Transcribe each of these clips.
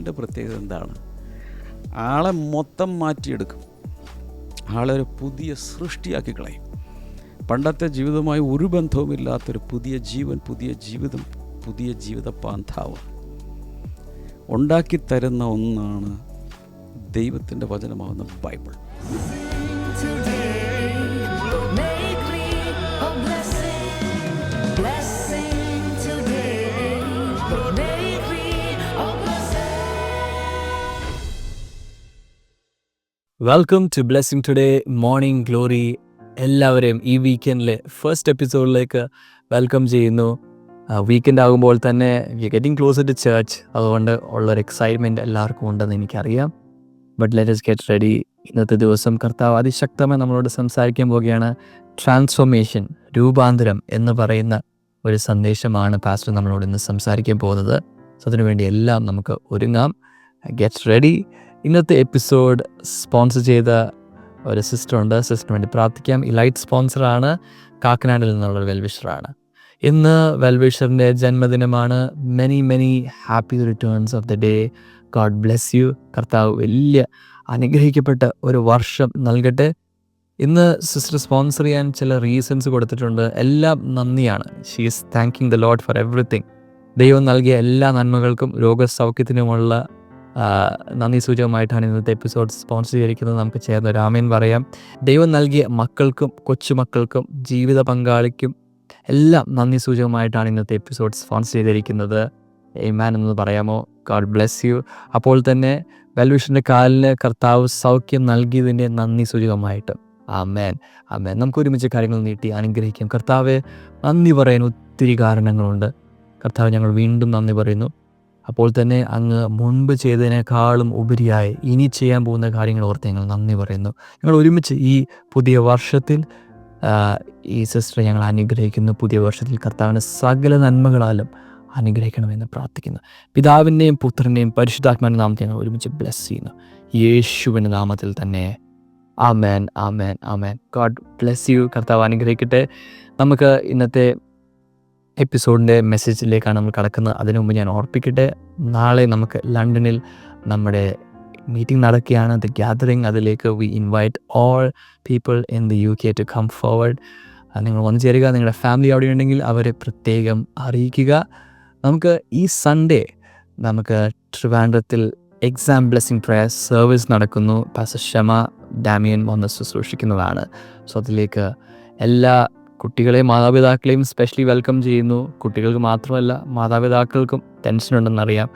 ജീവിതത്തിൻ്റെ പ്രത്യേകത എന്താണ്? ആളെ മൊത്തം മാറ്റിയെടുക്കും. ആളെ ഒരു പുതിയ സൃഷ്ടിയാക്കി കളയും. പണ്ടത്തെ ജീവിതവുമായി ഒരു ബന്ധവുമില്ലാത്തൊരു പുതിയ ജീവൻ, പുതിയ ജീവിതം, പുതിയ ജീവിത പാന്താവ് ഉണ്ടാക്കിത്തരുന്ന ഒന്നാണ് ദൈവത്തിൻ്റെ വചനമാകുന്ന Bible. Welcome to blessing today morning glory. എല്ലാവരെയും ഈ വീക്കെൻഡിലെ ഫസ്റ്റ് എപ്പിസോഡിലേക്ക് വെൽക്കം ചെയ്യുന്നു. വീക്കെൻഡ് ആകുമ്പോൾ തന്നെ we getting closer to church. അതുകൊണ്ട് ഉള്ളൊരു എക്സൈറ്റ്മെൻറ്റ് എല്ലാവർക്കും ഉണ്ടെന്ന് എനിക്കറിയാം. But let us get ready. ഇന്നത്തെ ദിവസം കർത്താവ് അതിശക്തമായി നമ്മളോട് സംസാരിക്കാൻ പോവുകയാണ്. ട്രാൻസ്ഫോർമേഷൻ, രൂപാന്തരം എന്ന് പറയുന്ന ഒരു സന്ദേശമാണ് പാസ്റ്റർ നമ്മളോട് ഇന്ന് സംസാരിക്കാൻ പോകുന്നത്. സോ അതിനുവേണ്ടി എല്ലാം നമുക്ക് ഒരുങ്ങാം. Get ready. ഇന്നത്തെ എപ്പിസോഡ് സ്പോൺസർ ചെയ്ത ഒരു സിസ്റ്ററുണ്ട്. സിസ്റ്ററിന് വേണ്ടി പ്രാർത്ഥിക്കാം. ഇലൈറ്റ് സ്പോൺസറാണ്, കാക്കനാടിൽ നിന്നുള്ള വെൽവിഷറാണ്. ഇന്ന് വെൽവിഷറിൻ്റെ ജന്മദിനമാണ്. Many happy returns of the day. God bless you. കർത്താവ് വലിയ അനുഗ്രഹിക്കപ്പെട്ട ഒരു വർഷം നൽകട്ടെ. ഇന്ന് സിസ്റ്റർ സ്പോൺസർ ചെയ്യാൻ ചില റീസൺസ് കൊടുത്തിട്ടുണ്ട്. എല്ലാം നന്ദിയാണ്. She is thanking the lord for everything. ദൈവം നൽകിയ എല്ലാ നന്മകൾക്കും രോഗസൗഖ്യത്തിനുമുള്ള നന്ദി സൂചകമായിട്ടാണ് ഇന്നത്തെ എപ്പിസോഡ് സ്പോൺസർ ചെയ്തിരിക്കുന്നത്. നമുക്ക് ചേർന്ന് ഒരു ആമേൻ പറയാം. ദൈവം നൽകിയ മക്കൾക്കും കൊച്ചുമക്കൾക്കും ജീവിത പങ്കാളിക്കും എല്ലാം നന്ദി സൂചകമായിട്ടാണ് ഇന്നത്തെ എപ്പിസോഡ് സ്പോൺസർ ചെയ്തിരിക്കുന്നത്. ആമേൻ എന്ന് പറയാമോ? God bless U. അപ്പോൾ തന്നെ വെൽവിഷൻ്റെ കാലിന് കർത്താവ് സൗഖ്യം നൽകിയതിൻ്റെ നന്ദി സൂചകമായിട്ട് ആമേൻ. ആമേൻ. നമുക്ക് ഒരുമിച്ച് കാര്യങ്ങൾ നീട്ടി അനുഗ്രഹിക്കാം. കർത്താവെ, നന്ദി പറയാൻ ഒത്തിരി കാരണങ്ങളുണ്ട്. കർത്താവ്, ഞങ്ങൾ വീണ്ടും നന്ദി പറയുന്നു. അപ്പോൾ തന്നെ അങ്ങ് മുൻപ് ചെയ്തതിനേക്കാളും ഉപരിയായി ഇനി ചെയ്യാൻ പോകുന്ന കാര്യങ്ങൾ ഓർത്ത് ഞങ്ങൾ നന്ദി പറയുന്നു. ഞങ്ങൾ ഒരുമിച്ച് ഈ പുതിയ വർഷത്തിൽ ഈ സിസ്റ്ററെ ഞങ്ങൾ അനുഗ്രഹിക്കുന്നു. പുതിയ വർഷത്തിൽ കർത്താവിൻ്റെ സകല നന്മകളാലും അനുഗ്രഹിക്കണമെന്ന് പ്രാർത്ഥിക്കുന്നു. പിതാവിൻ്റെയും പുത്രൻ്റെയും പരിശുദ്ധാത്മാവിൻ്റെ നാമത്തിൽ ഞങ്ങൾ ഒരുമിച്ച് ബ്ലെസ് ചെയ്യുന്നു. യേശുവിൻ്റെ നാമത്തിൽ തന്നെ ആമേൻ, ആമേൻ, ആമേൻ. God bless you. കർത്താവ് അനുഗ്രഹിക്കട്ടെ. നമുക്ക് ഇന്നത്തെ എപ്പിസോഡിൻ്റെ മെസ്സേജിലേക്കാണ് നമ്മൾ കടക്കുന്നത്. അതിനു മുമ്പ് ഞാൻ ഓർപ്പിക്കട്ടെ, നാളെ നമുക്ക് ലണ്ടനിൽ നമ്മുടെ മീറ്റിംഗ് നടക്കുകയാണ്, ദ ഗ്യാതറിങ്. അതിലേക്ക് we invite all people in the UK to come forward. നിങ്ങൾ വന്നു ചേരുക. നിങ്ങളുടെ ഫാമിലി അവിടെ ഉണ്ടെങ്കിൽ അവരെ പ്രത്യേകം അറിയിക്കുക. നമുക്ക് ഈ സൺഡേ നമുക്ക് ട്രിവാൻഡ്രത്തിൽ എക്സാം ബ്ലെസ്സിങ് പ്രയർ സർവീസ് നടക്കുന്നു. പാസ്റ്റർ ഷമ ഡാമിയൻ വന്ന് ശുശ്രൂഷിക്കുന്നതാണ്. സോ അതിലേക്ക് എല്ലാ കുട്ടികളെയും മാതാപിതാക്കളെയും സ്പെഷ്യലി വെൽക്കം ചെയ്യുന്നു. കുട്ടികൾക്ക് മാത്രമല്ല, മാതാപിതാക്കൾക്കും ടെൻഷൻ ഉണ്ടെന്നറിയാം.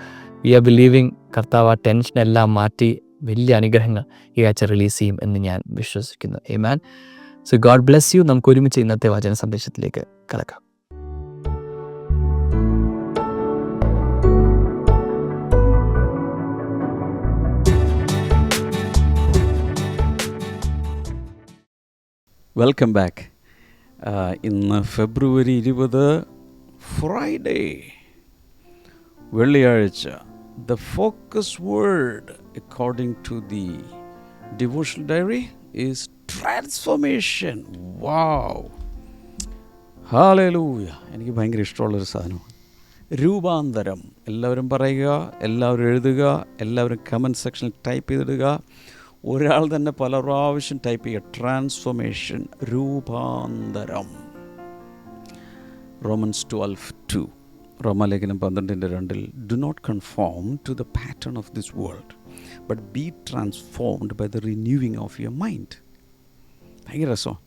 വി ആർ ബിലീവിങ് കർത്താവ് ആ ടെൻഷനെല്ലാം മാറ്റി വലിയ അനുഗ്രഹങ്ങൾ ഈ ആഴ്ച റിലീസ് ചെയ്യും എന്ന് ഞാൻ വിശ്വസിക്കുന്നു. ആമേൻ. So God bless you. നമുക്ക് ഒരുമിച്ച് ഇന്നത്തെ വചന സന്ദേശത്തിലേക്ക് കടക്കാം. Welcome back. ഇന്ന് ഫെബ്രുവരി 20, ഫ്രൈഡേ, വെള്ളിയാഴ്ച. The focus word according to the devotional diary is transformation. Wow, ഹല്ലേലൂയ. എനിക്ക് ഭയങ്കര ഇഷ്ടമുള്ളൊരു സാധനമാണ് രൂപാന്തരം. എല്ലാവരും പറയുക, എല്ലാവരും എഴുതുക, എല്ലാവരും കമൻറ്റ് സെക്ഷനിൽ ടൈപ്പ് ചെയ്തിടുക. ഒരാൾ തന്നെ പല പ്രാവശ്യം ടൈപ്പ് ചെയ്യുക. ട്രാൻസ്ഫോർമേഷൻ, രൂപാന്തരം. റോമൻസ് 12:2, റോമാലേഖനം 12:2, do not conform to the pattern of this world but be transformed by the renewing of your mind. ഭയങ്കര രസമാണ്.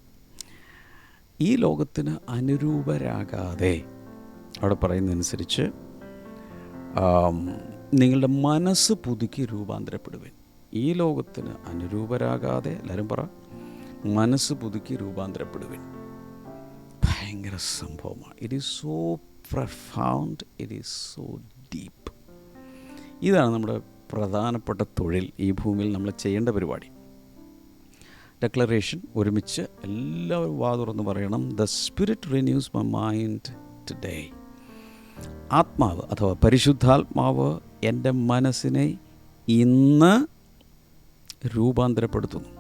ഈ ലോകത്തിന് അനുരൂപരാകാതെ, അവിടെ പറയുന്നതനുസരിച്ച് നിങ്ങളുടെ മനസ്സ് പുതുക്കി രൂപാന്തരപ്പെടുവിൻ. ഈ ലോകത്തിന് അനുരൂപരാകാതെ, എല്ലാവരും പറ, മനസ്സ് പുതുക്കി രൂപാന്തരപ്പെടുവിൻ. ഭയങ്കര സംഭവമാണ്. It is so profound, it is so deep. ഇതാണ് നമ്മുടെ പ്രധാനപ്പെട്ട തൊഴിൽ. ഈ ഭൂമിയിൽ നമ്മൾ ചെയ്യേണ്ട പരിപാടി. ഡെക്ലറേഷൻ ഒരുമിച്ച് എല്ലാവരും വാ തുറന്ന് പറയണം. The spirit renews my mind today. ആത്മാവ് അഥവാ പരിശുദ്ധാത്മാവ് എൻ്റെ മനസ്സിനെ ഇന്ന് രൂപാന്തരപ്പെടുത്തുന്നു.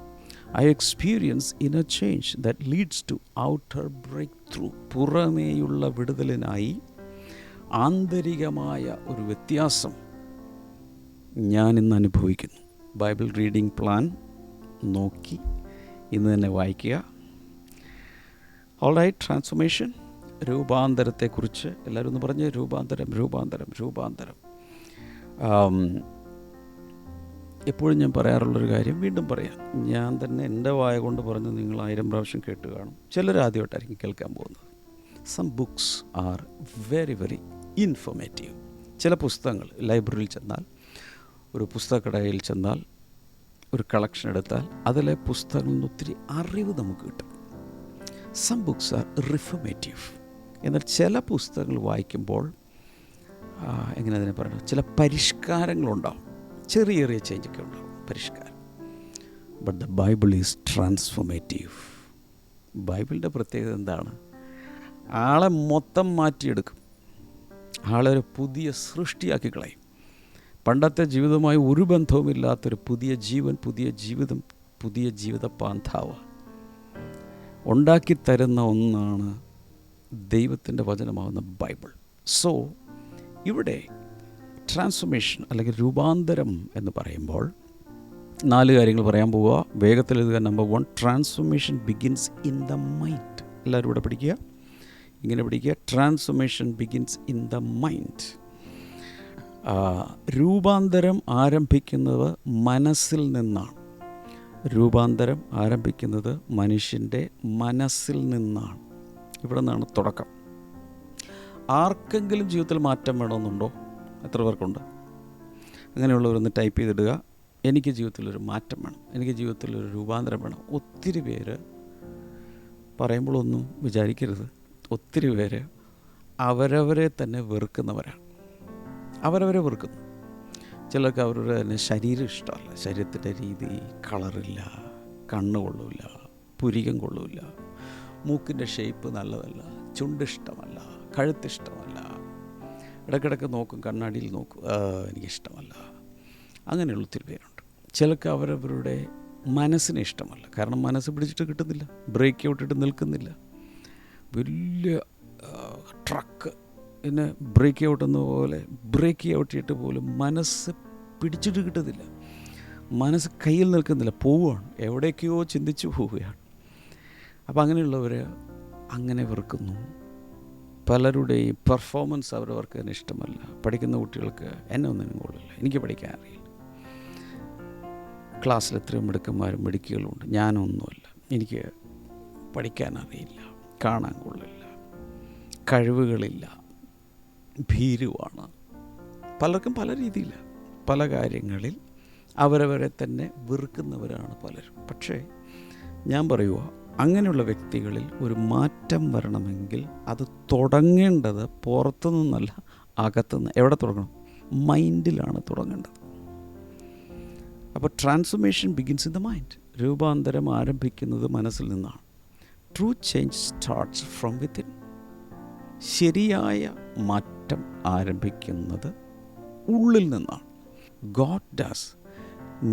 I experience inner change that leads to outer breakthrough. പുറമേയുള്ള വിടുതലിനായി ആന്തരികമായ ഒരു വ്യത്യാസം ഞാൻ ഇന്ന് അനുഭവിക്കുന്നു. ബൈബിൾ റീഡിംഗ് പ്ലാൻ നോക്കി ഇന്ന് തന്നെ വായിക്കുക. ഓൾറൈറ്റ്, ട്രാൻസ്ഫോർമേഷൻ, രൂപാന്തരത്തെക്കുറിച്ച് എല്ലാവരും ഒന്ന് പറഞ്ഞ് രൂപാന്തരം. എപ്പോഴും ഞാൻ പറയാറുള്ളൊരു കാര്യം വീണ്ടും പറയാം. ഞാൻ തന്നെ എൻ്റെ വായ കൊണ്ട് പറഞ്ഞ് നിങ്ങൾ 1000 പ്രാവശ്യം കേട്ട് കാണും. ചിലർ ആദ്യമായിട്ടായിരിക്കും കേൾക്കാൻ പോകുന്നത്. Some books are very very informative. ചില പുസ്തകങ്ങൾ ലൈബ്രറിയിൽ ചെന്നാൽ, ഒരു പുസ്തകക്കടയിൽ ചെന്നാൽ, ഒരു കളക്ഷൻ എടുത്താൽ അതിലെ പുസ്തകങ്ങളിൽ നിന്ന് ഒത്തിരി അറിവ് നമുക്ക് കിട്ടും. Some books are reformative. എന്നാൽ ചില പുസ്തകങ്ങൾ വായിക്കുമ്പോൾ എങ്ങനെ അതിനെ പറയുന്നത്, ചില പരിഷ്കാരങ്ങളുണ്ടാവും, ചെറിയ ചെറിയ ചേഞ്ചൊക്കെ ഉണ്ടാവും, പരിഷ്കാരം. But the Bible is transformative. ബൈബിളിൻ്റെ പ്രത്യേകത എന്താണ്? ആളെ മൊത്തം മാറ്റിയെടുക്കും. ആളെ ഒരു പുതിയ സൃഷ്ടിയാക്കി കളയും. പണ്ടത്തെ ജീവിതവുമായി ഒരു ബന്ധവുമില്ലാത്തൊരു പുതിയ ജീവൻ, പുതിയ ജീവിതം, പുതിയ ജീവിത പാന്താവ് ഉണ്ടാക്കി തരുന്ന ഒന്നാണ് ദൈവത്തിൻ്റെ വചനമാകുന്ന ബൈബിൾ. സോ ഇവിടെ ട്രാൻസ്ഫോർമേഷൻ അല്ലെങ്കിൽ രൂപാന്തരം എന്ന് പറയുമ്പോൾ 4 കാര്യങ്ങൾ പറയാൻ പോവുക. വേഗത്തിൽ എഴുതുക. Number 1, transformation begins in the mind. എല്ലാവരും ഇവിടെ പഠിക്കുക, ഇങ്ങനെ പഠിക്കുക. Transformation begins in the mind. രൂപാന്തരം ആരംഭിക്കുന്നത് മനസ്സിൽ നിന്നാണ്. രൂപാന്തരം ആരംഭിക്കുന്നത് മനുഷ്യൻ്റെ മനസ്സിൽ നിന്നാണ്. ഇവിടെ നിന്നാണ് തുടക്കം. ആർക്കെങ്കിലും ജീവിതത്തിൽ മാറ്റം വേണമെന്നുണ്ടോ? എത്ര പേർക്കുണ്ട്? അങ്ങനെയുള്ളവരൊന്ന് ടൈപ്പ് ചെയ്തിടുക. എനിക്ക് ജീവിതത്തിലൊരു മാറ്റം വേണം, എനിക്ക് ജീവിതത്തിലൊരു രൂപാന്തരം വേണം. ഒത്തിരി പേര് പറയുമ്പോഴൊന്നും വിചാരിക്കരുത്, ഒത്തിരി പേര് അവരവരെ തന്നെ വെറുക്കുന്നവരാണ്. അവരവരെ വെറുക്കുന്നു. ചിലർക്ക് അവരുടെ തന്നെ ശരീരം ഇഷ്ടമല്ല, ശരീരത്തിൻ്റെ രീതി, കളറില്ല, കണ്ണ് കൊള്ളില്ല, പുരികം കൊള്ളില്ല, മൂക്കിൻ്റെ ഷേപ്പ് നല്ലതല്ല, ചുണ്ടിഷ്ടമല്ല, കഴുത്തിഷ്ടമല്ല, ഇടയ്ക്കിടയ്ക്ക് നോക്കും, കണ്ണാടിയിൽ നോക്കും, എനിക്കിഷ്ടമല്ല. അങ്ങനെയുള്ള ഒത്തിരി പേരുണ്ട്. ചിലർക്ക് അവരവരുടെ മനസ്സിനെ ഇഷ്ടമല്ല. കാരണം മനസ്സ് പിടിച്ചിട്ട് കിട്ടുന്നില്ല, ബ്രേക്ക് ഔട്ടിട്ട് നിൽക്കുന്നില്ല. വലിയ ട്രക്ക് പിന്നെ ബ്രേക്ക് ഔട്ട് എന്ന പോലെ ബ്രേക്ക് ഔട്ട് ചെയ്തിട്ട് പോലും മനസ്സ് പിടിച്ചിട്ട് കിട്ടുന്നില്ല. മനസ്സ് കയ്യിൽ നിൽക്കുന്നില്ല, പോവുകയാണ്, എവിടേക്കോ ചിന്തിച്ച് പോവുകയാണ്. അപ്പം അങ്ങനെയുള്ളവർ അങ്ങനെ വെറുക്കുന്നു. പലരുടെയും പെർഫോമൻസ് അവരവർക്ക് തന്നെ ഇഷ്ടമല്ല. പഠിക്കുന്ന കുട്ടികൾക്ക് എന്നെ ഒന്നിനും കൊള്ളില്ല, എനിക്ക് പഠിക്കാൻ അറിയില്ല. ക്ലാസ്സിൽ എത്രയും മിടുക്കന്മാരും മിടുക്കികളുമുണ്ട്, ഞാനൊന്നുമല്ല, എനിക്ക് പഠിക്കാൻ അറിയില്ല, കാണാൻ കൊള്ളില്ല, കഴിവുകളില്ല, ഭീരുവാണ്. പലർക്കും പല രീതിയിൽ പല കാര്യങ്ങളിൽ അവരവരെ തന്നെ വെറുക്കുന്നവരാണ് പലരും. പക്ഷേ ഞാൻ പറയുക, അങ്ങനെയുള്ള വ്യക്തികളിൽ ഒരു മാറ്റം വരണമെങ്കിൽ അത് തുടങ്ങേണ്ടത് പുറത്തു നിന്നല്ല, അകത്തുനിന്ന്. എവിടെ തുടങ്ങണം? മൈൻഡിലാണ് തുടങ്ങേണ്ടത്. അപ്പോൾ transformation begins in the mind. രൂപാന്തരം ആരംഭിക്കുന്നത് മനസ്സിൽ നിന്നാണ്. True change starts from within. ശരിയായ മാറ്റം ആരംഭിക്കുന്നത് ഉള്ളിൽ നിന്നാണ്. God does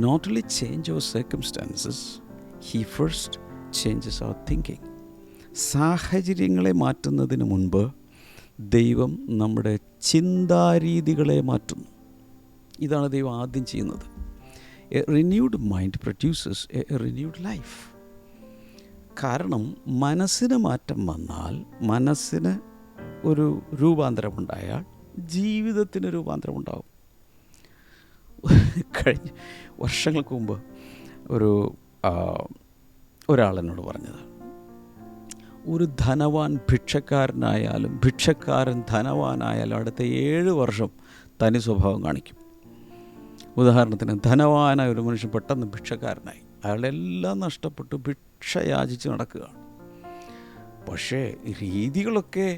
not only change our circumstances, he first changes our thinking. സാഹചര്യങ്ങളെ മാറ്റുന്നതിന് മുൻപ് ദൈവം നമ്മുടെ ചിന്താരീതികളെ മാറ്റുന്നു. ഇതാണ് ദൈവം ആദ്യം ചെയ്യുന്നത്. A renewed mind produces A renewed life. കാരണം മനസ്സിന് മാറ്റം വന്നാൽ, മനസ്സിന് ഒരു രൂപാന്തരമുണ്ടായാൽ ജീവിതത്തിന് രൂപാന്തരമുണ്ടാകും. കഴിഞ്ഞ വർഷങ്ങൾക്ക് മുമ്പ് ഒരാളെന്നോട് പറഞ്ഞത്, ഒരു ധനവാൻ ഭിക്ഷക്കാരനായാലും ഭിക്ഷക്കാരൻ ധനവാനായാലും അടുത്ത 7 വർഷം തനി സ്വഭാവം കാണിക്കും. ഉദാഹരണത്തിന്, ധനവാനായ ഒരു മനുഷ്യൻ പെട്ടെന്ന് ഭിക്ഷക്കാരനായി, അയാളെല്ലാം നഷ്ടപ്പെട്ട് ഭിക്ഷ യാചിച്ച് നടക്കുകയാണ്. പക്ഷേ രീതികളൊക്കെ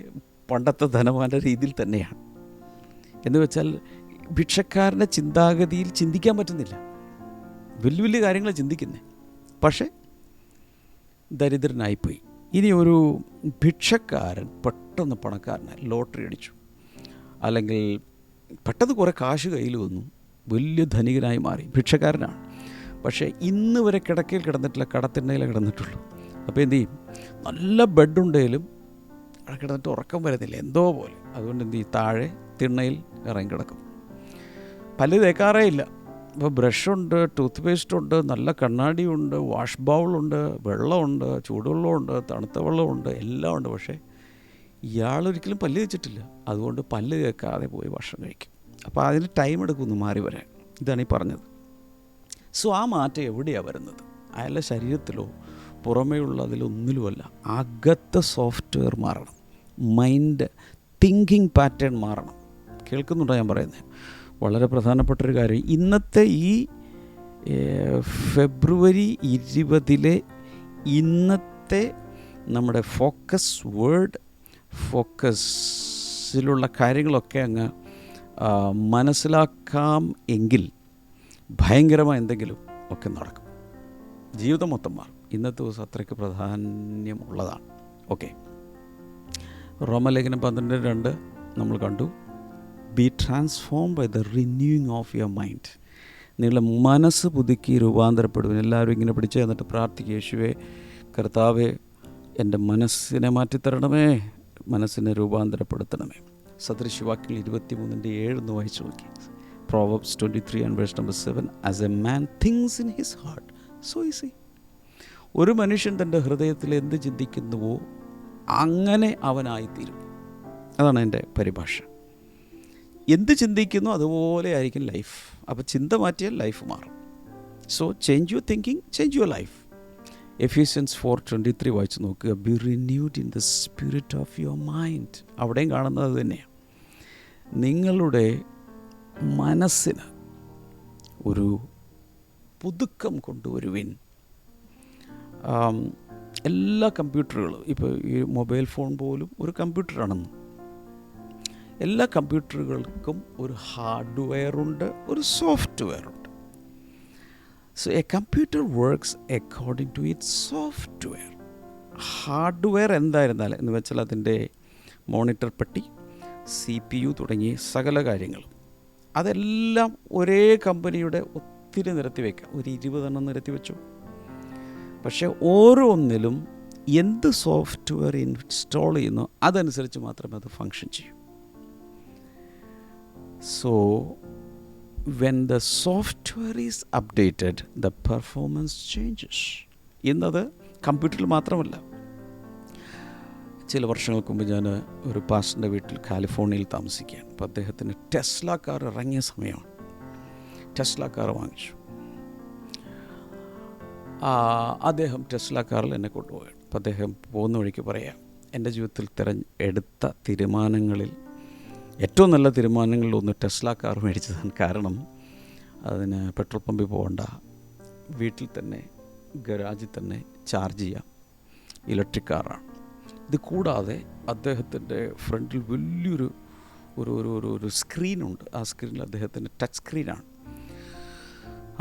പണ്ടത്തെ ധനവാൻ്റെ രീതിയിൽ തന്നെയാണ്. എന്ന് വെച്ചാൽ ഭിക്ഷക്കാരൻ്റെ ചിന്താഗതിയിൽ ചിന്തിക്കാൻ പറ്റുന്നില്ല, വലിയ വലിയ കാര്യങ്ങൾ ചിന്തിക്കുന്നത്. പക്ഷേ ദരിദ്രനായിപ്പോയി. ഇനി ഒരു ഭിക്ഷക്കാരൻ പെട്ടെന്ന് പണക്കാരനായി, ലോട്ടറി അടിച്ചു, അല്ലെങ്കിൽ പെട്ടെന്ന് കുറേ കാശ് കയ്യിൽ വന്നു, വലിയ ധനികനായി മാറി. ഭിക്ഷക്കാരനാണ്, പക്ഷേ ഇന്ന് വരെ കിടക്കയിൽ കിടന്നിട്ടില്ല, കടത്തിണ്ണയിൽ കിടന്നിട്ടുള്ളൂ. അപ്പോൾ എന്തു ചെയ്യും? നല്ല ബെഡുണ്ടെങ്കിലും അവിടെ കിടന്നിട്ട് ഉറക്കം വരുന്നില്ല, എന്തോ പോലെ. അതുകൊണ്ട് എന്ത് ചെയ്യും? താഴെ തിണ്ണയിൽ ഇറങ്ങി കിടക്കും. പല്ല് തേക്കാറേ ഇല്ല. ഇപ്പോൾ ബ്രഷുണ്ട്, ടൂത്ത് പേസ്റ്റുണ്ട്, നല്ല കണ്ണാടിയുണ്ട്, വാഷ് ബൗളുണ്ട്, വെള്ളമുണ്ട്, ചൂടുവെള്ളമുണ്ട്, തണുത്ത വെള്ളമുണ്ട്, എല്ലാം ഉണ്ട്. പക്ഷേ ഇയാളൊരിക്കലും പല്ല് തേച്ചിട്ടില്ല. അതുകൊണ്ട് പല്ല് തേക്കാതെ പോയി ഭക്ഷണം കഴിക്കും. അപ്പോൾ അതിന് ടൈം എടുക്കുമെന്ന് മാറി വരാൻ. ഇതാണ് ഈ പറഞ്ഞത്. സോ ആ മാറ്റം എവിടെയാണ് വരുന്നത്? അയാളുടെ ശരീരത്തിലോ പുറമേയുള്ള അതിലൊന്നിലുമല്ല. അകത്തെ സോഫ്റ്റ്വെയർ മാറണം. മൈൻഡ് തിങ്കിങ് പാറ്റേൺ മാറണം. കേൾക്കുന്നുണ്ടോ ഞാൻ പറയുന്നത്? വളരെ പ്രധാനപ്പെട്ടൊരു കാര്യം. ഇന്നത്തെ ഈ ഫെബ്രുവരി 20 ഇന്നത്തെ നമ്മുടെ ഫോക്കസിലുള്ള കാര്യങ്ങളൊക്കെ അങ്ങ് മനസ്സിലാക്കാം എങ്കിൽ ഭയങ്കരമായ എന്തെങ്കിലും ഒക്കെ നടക്കും. ജീവിതം മൊത്തം മാറും. ഇന്നത്തെ ദിവസം അത്രയ്ക്ക് പ്രാധാന്യമുള്ളതാണ്. ഓക്കെ, റോമലേഖനം 12:2 നമ്മൾ കണ്ടു. Be transform by the renewing of your mind. നിങ്ങളുടെ മനസ്സ് പുതുക്കി രൂപാന്തരപ്പെടും. എല്ലാവരും ഇങ്ങനെ പിടിച്ച് എന്നിട്ട് പ്രാർത്ഥിക്കുക, യേശുവേ കർത്താവേ എൻ്റെ മനസ്സിനെ മാറ്റിത്തരണമേ, മനസ്സിനെ രൂപാന്തരപ്പെടുത്തണമേ. സദൃശവാക്യങ്ങൾ 23:7 വായിച്ചു നോക്കി. Proverbs 23:7 As a man thinks in his heart, so is he. ഒരു മനുഷ്യൻ തൻ്റെ ഹൃദയത്തിൽ എന്ത് ചിന്തിക്കുന്നുവോ അങ്ങനെ അവനായിത്തീരും. അതാണ് എൻ്റെ പരിഭാഷ. എന്ത് ചിന്തിക്കുന്നു അതുപോലെ ആയിരിക്കും ലൈഫ്. അപ്പോൾ ചിന്ത മാറ്റിയാൽ ലൈഫ് മാറും. So change your thinking, change your life. Ephesians 4:23 വായിച്ച് നോക്കുക. B renewed in the spirit of your mind. അവിടെയും കാണുന്നത് അത് തന്നെയാണ്. നിങ്ങളുടെ മനസ്സിന് ഒരു പുതുക്കം കൊണ്ടുവരുവിൻ. എല്ലാ കമ്പ്യൂട്ടറുകളും, ഇപ്പോൾ ഈ മൊബൈൽ ഫോൺ പോലും ഒരു കമ്പ്യൂട്ടറാണെന്ന്. എല്ലാ കമ്പ്യൂട്ടറുകൾക്കും ഒരു ഹാർഡ്വെയറുണ്ട്, ഒരു സോഫ്റ്റ്വെയറുണ്ട്. So a computer works according to its software. Hardware എന്തായിരുന്നാലും എന്ന് വെച്ചാൽ അതിൻ്റെ മോണിറ്റർ പെട്ടി, CPU തുടങ്ങിയ സകല കാര്യങ്ങളും അതെല്ലാം ഒരേ കമ്പനിയുടെ ഒത്തിരി നിരത്തി വയ്ക്കാം. ഒരു 20 നിരത്തി വെച്ചു. പക്ഷേ ഓരോന്നിലും എന്ത് സോഫ്റ്റ്വെയർ ഇൻസ്റ്റാൾ ചെയ്യുന്നു അതനുസരിച്ച് മാത്രമേ അത് ഫങ്ഷൻ ചെയ്യൂ. So when the software is updated the performance changes. ഇന്നത് കമ്പ്യൂട്ടറിൽ മാത്രമല്ല. ചില വർഷങ്ങൾക്ക് മുമ്പ് ഞാൻ ഒരു പാസ്റ്ററിൻ്റെ വീട്ടിൽ കാലിഫോർണിയയിൽ താമസിക്കുകയാണ്. അപ്പോൾ അദ്ദേഹത്തിന് ടെസ്ല കാർ ഇറങ്ങിയ സമയമാണ്. ടെസ്ല കാർ വാങ്ങിച്ചു. അദ്ദേഹം ടെസ്ല കാറിൽ എന്നെ കൊണ്ടുപോവുകയാണ്. അപ്പോൾ അദ്ദേഹം പോകുന്ന വഴിക്ക് പറയാം, എൻ്റെ ജീവിതത്തിൽ എടുത്ത തീരുമാനങ്ങളിൽ ഏറ്റവും നല്ല തീരുമാനങ്ങളിലൊന്ന് ടെസ്ല കാർ മേടിച്ചതാണ്. കാരണം അതിന് പെട്രോൾ പമ്പിൽ പോകണ്ട, വീട്ടിൽ തന്നെ ഗരാജിൽ തന്നെ ചാർജ് ചെയ്യാം, ഇലക്ട്രിക് കാറാണ്. ഇത് കൂടാതെ അദ്ദേഹത്തിൻ്റെ ഫ്രണ്ടിൽ വലിയൊരു ഒരു സ്ക്രീനുണ്ട്. ആ സ്ക്രീനിൽ അദ്ദേഹത്തിൻ്റെ ടച്ച് സ്ക്രീനാണ്.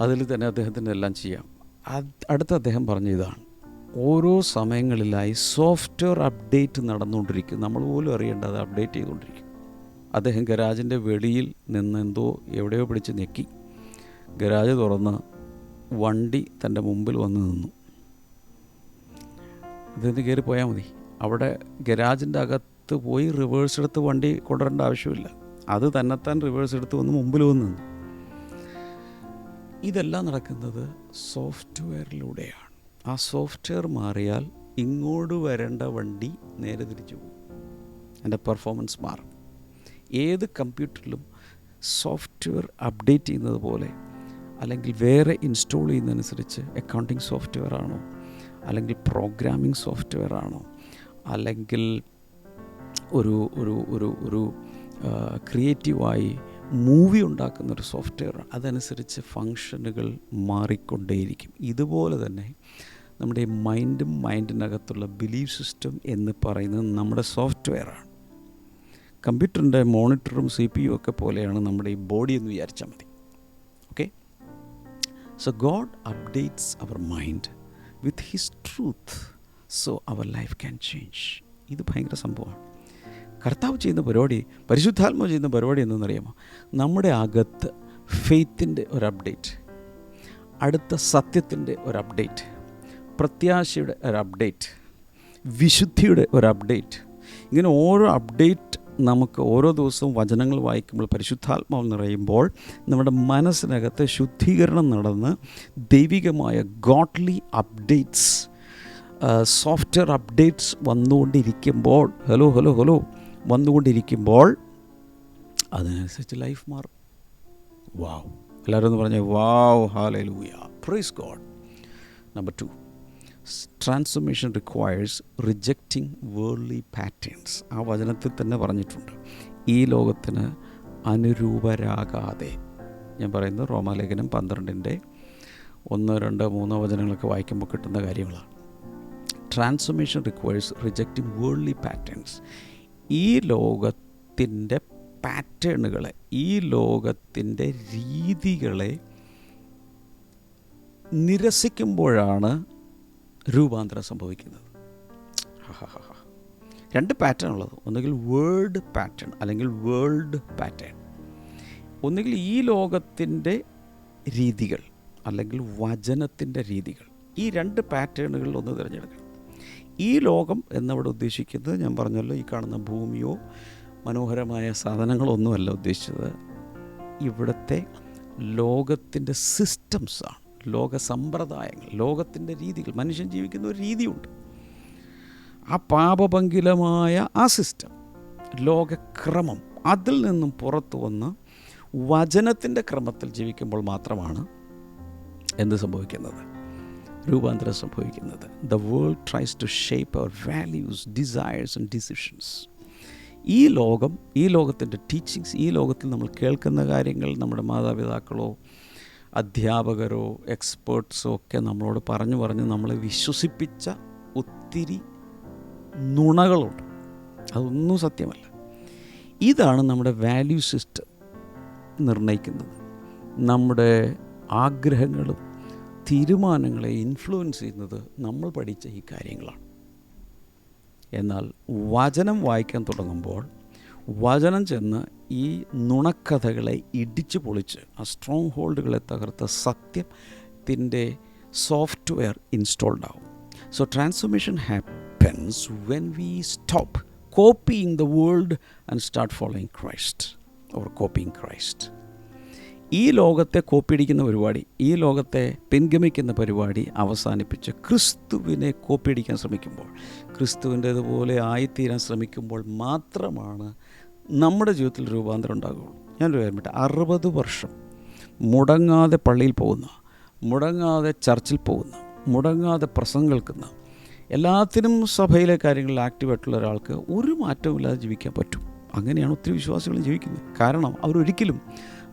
അതിൽ തന്നെ അദ്ദേഹത്തിൻ്റെ എല്ലാം ചെയ്യാം. അടുത്ത അദ്ദേഹം പറഞ്ഞ ഇതാണ്, ഓരോ സമയങ്ങളിലായി സോഫ്റ്റ്വെയർ അപ്ഡേറ്റ് നടന്നുകൊണ്ടിരിക്കും. നമ്മൾ പോലും അറിയേണ്ട അത് അപ്ഡേറ്റ് ചെയ്തുകൊണ്ടിരിക്കും. അദ്ദേഹം ഗരാജിൻ്റെ വെളിയിൽ നിന്ന് എവിടെയോ പിടിച്ച് ഞെക്കി. ഗരാജ് തുറന്ന് വണ്ടി തൻ്റെ മുമ്പിൽ വന്ന് നിന്നു. അദ്ദേഹത്തിന് കയറി പോയാൽ മതി. അവിടെ ഗരാജിൻ്റെ അകത്ത് പോയി റിവേഴ്സ് എടുത്ത് വണ്ടി കൊണ്ടുവരേണ്ട ആവശ്യമില്ല. അത് തന്നെത്താൻ റിവേഴ്സ് എടുത്ത് വന്ന് മുമ്പിൽ വന്ന് നിന്നു. ഇതെല്ലാം നടക്കുന്നത് സോഫ്റ്റ്വെയറിലൂടെയാണ്. ആ സോഫ്റ്റ്വെയർ മാറിയാൽ ഇങ്ങോട്ട് വരേണ്ട വണ്ടി നേരെ തിരിച്ചു പോകും. എൻ്റെ പെർഫോമൻസ് മാറും. ഏത് കമ്പ്യൂട്ടറിലും സോഫ്റ്റ്വെയർ അപ്ഡേറ്റ് ചെയ്യുന്നത് പോലെ, അല്ലെങ്കിൽ വേറെ ഇൻസ്റ്റാൾ ചെയ്യുന്നതനുസരിച്ച് അക്കൗണ്ടിങ് സോഫ്റ്റ്വെയർ ആണോ, അല്ലെങ്കിൽ പ്രോഗ്രാമിംഗ് സോഫ്റ്റ്വെയർ ആണോ, അല്ലെങ്കിൽ ഒരു ഒരു ഒരു ഒരു ക്രിയേറ്റീവായി മൂവി ഉണ്ടാക്കുന്നൊരു സോഫ്റ്റ്വെയർ, അതനുസരിച്ച് ഫങ്ഷനുകൾ മാറിക്കൊണ്ടേയിരിക്കും. ഇതുപോലെ തന്നെ നമ്മുടെ മൈൻഡിനകത്തുള്ള ബിലീഫ് സിസ്റ്റം എന്ന് പറയുന്നത് നമ്മുടെ സോഫ്റ്റ്വെയറാണ്. കമ്പ്യൂട്ടറിൻ്റെ മോണിറ്ററും CPU ഒക്കെ പോലെയാണ് നമ്മുടെ ഈ ബോഡി എന്ന് വിചാരിച്ചാൽ മതി. Okay, so God updates our mind with his truth, so our life can change. ഇത് ഭയങ്കര സംഭവമാണ്. കർത്താവ് ചെയ്യുന്ന പരിപാടി, പരിശുദ്ധാത്മാവ് ചെയ്യുന്ന പരിപാടി എന്തെന്നറിയാമോ? നമ്മുടെ അകത്ത് ഫെയ്ത്തിൻ്റെ ഒരു അപ്ഡേറ്റ്, അടുത്ത സത്യത്തിൻ്റെ ഒരു അപ്ഡേറ്റ്, പ്രത്യാശയുടെ ഒരു അപ്ഡേറ്റ്, വിശുദ്ധിയുടെ ഒരു അപ്ഡേറ്റ്, ഇങ്ങനെ ഓരോ അപ്ഡേറ്റ് നമുക്ക് ഓരോ ദിവസവും വചനങ്ങൾ വായിക്കുമ്പോൾ പരിശുദ്ധാത്മാവ് നിറയുമ്പോൾ നമ്മുടെ മനസ്സിനകത്ത് ശുദ്ധീകരണം നടന്ന് ദൈവികമായ ഗോഡ്ലി അപ്ഡേറ്റ്സ്, സോഫ്റ്റ്വെയർ അപ്ഡേറ്റ്സ് വന്നുകൊണ്ടിരിക്കുമ്പോൾ വന്നുകൊണ്ടിരിക്കുമ്പോൾ അതിനനുസരിച്ച് ലൈഫ് മാറും. വാവ്! എല്ലാവരും ഒന്ന് പറഞ്ഞേ വാവ്, ഹല്ലേലൂയ, praise God. Number 2, transformation requires rejecting worldly patterns. ആ വചനത്തിൽ തന്നെ പറഞ്ഞിട്ടുണ്ട്, ഈ ലോകത്തിന് അനുരൂപരാകാതെ. ഞാൻ പറയുന്നത് റോമാലേഖനം 12-ന്റെ 1, 2, 3 വചനങ്ങളൊക്കെ വായിക്കുമ്പോൾ കിട്ടുന്ന കാര്യങ്ങളാണ്. Transformation requires rejecting worldly patterns. ഈ ലോകത്തിൻ്റെ പാറ്റേണുകളെ, ഈ ലോകത്തിൻ്റെ രീതികളെ നിരസിക്കുമ്പോഴാണ് രൂപാന്തരം സംഭവിക്കുന്നത്. 2 പാറ്റേൺ ഉള്ളത്, ഒന്നുകിൽ വേൾഡ് പാറ്റേൺ അല്ലെങ്കിൽ വേൾഡ് പാറ്റേൺ. ഒന്നുകിൽ ഈ ലോകത്തിൻ്റെ രീതികൾ അല്ലെങ്കിൽ വചനത്തിൻ്റെ രീതികൾ. ഈ 2 പാറ്റേണുകളിൽ ഒന്ന് തിരഞ്ഞെടുക്കണം. ഈ ലോകം എന്നവിടെ ഉദ്ദേശിക്കുന്നത്, ഞാൻ പറഞ്ഞല്ലോ, ഈ കാണുന്ന ഭൂമിയോ മനോഹരമായ സാധനങ്ങളൊന്നുമല്ല ഉദ്ദേശിച്ചത്. ഇവിടുത്തെ ലോകത്തിൻ്റെ സിസ്റ്റംസാണ്, ലോക സമ്പ്രദായങ്ങൾ, ലോകത്തിൻ്റെ രീതികൾ. മനുഷ്യൻ ജീവിക്കുന്ന ഒരു രീതിയുണ്ട്. ആ പാപഭംഗിലമായ ആ സിസ്റ്റം, ലോകക്രമം, അതിൽ നിന്നും പുറത്തു വന്ന് വചനത്തിൻ്റെ ക്രമത്തിൽ ജീവിക്കുമ്പോൾ മാത്രമാണ് എന്ത് സംഭവിക്കുന്നത്? രൂപാന്തരം സംഭവിക്കുന്നത്. The world tries to shape our values, desires and decisions. ഈ ലോകത്തിൻ്റെ ടീച്ചിങ്സ്, ഈ ലോകത്തിൽ നമ്മൾ കേൾക്കുന്ന കാര്യങ്ങൾ, നമ്മുടെ മാതാപിതാക്കളോ അധ്യാപകരോ എക്സ്പേർട്സോ ഒക്കെ നമ്മളോട് പറഞ്ഞ് നമ്മളെ വിശ്വസിപ്പിച്ച ഒത്തിരി നുണകളുണ്ട്. അതൊന്നും സത്യമല്ല. ഇതാണ് നമ്മുടെ വാല്യൂ സിസ്റ്റം നിർണ്ണയിക്കുന്നത്. നമ്മുടെ ആഗ്രഹങ്ങളും തീരുമാനങ്ങളെ ഇൻഫ്ലുവൻസ് ചെയ്യുന്നത് നമ്മൾ പഠിച്ച ഈ കാര്യങ്ങളാണ്. എന്നാൽ വചനം വായിക്കാൻ തുടങ്ങുമ്പോൾ വചനം ചെന്ന് ഈ നുണക്കഥകളെ ഇടിച്ചു പൊളിച്ച് ആ സ്ട്രോങ് ഹോൾഡുകളെ തകർത്ത സത്യത്തിൻ്റെ സോഫ്റ്റ്വെയർ ഇൻസ്റ്റോൾഡ് ആവും. So transformation happens when we stop copying the world and start following Christ or copying Christ. ഈ ലോകത്തെ കോപ്പിയടിക്കുന്ന പരിപാടി, ഈ ലോകത്തെ പിൻഗമിക്കുന്ന പരിപാടി അവസാനിപ്പിച്ച് ക്രിസ്തുവിനെ കോപ്പിയടിക്കാൻ ശ്രമിക്കുമ്പോൾ, ക്രിസ്തുവിൻ്റേതുപോലെ ആയിത്തീരാൻ ശ്രമിക്കുമ്പോൾ മാത്രമാണ് നമ്മുടെ ജീവിതത്തിൽ രൂപാന്തരം ഉണ്ടാകുകയുള്ളൂ. ഞാനൊരു കാര്യം പറയട്ടെ, 60 വർഷം മുടങ്ങാതെ പള്ളിയിൽ പോകുന്ന, മുടങ്ങാതെ ചർച്ചിൽ പോകുന്ന, മുടങ്ങാതെ പ്രസംഗം കേൾക്കുന്ന, എല്ലാത്തിനും സഭയിലെ കാര്യങ്ങളിൽ ആക്റ്റീവായിട്ടുള്ള ഒരാൾക്ക് ഒരു മാറ്റവും ഇല്ലാതെ ജീവിക്കാൻ പറ്റും. അങ്ങനെയാണ് ഒത്തിരി വിശ്വാസികൾ ജീവിക്കുന്നത്. കാരണം അവരൊരിക്കലും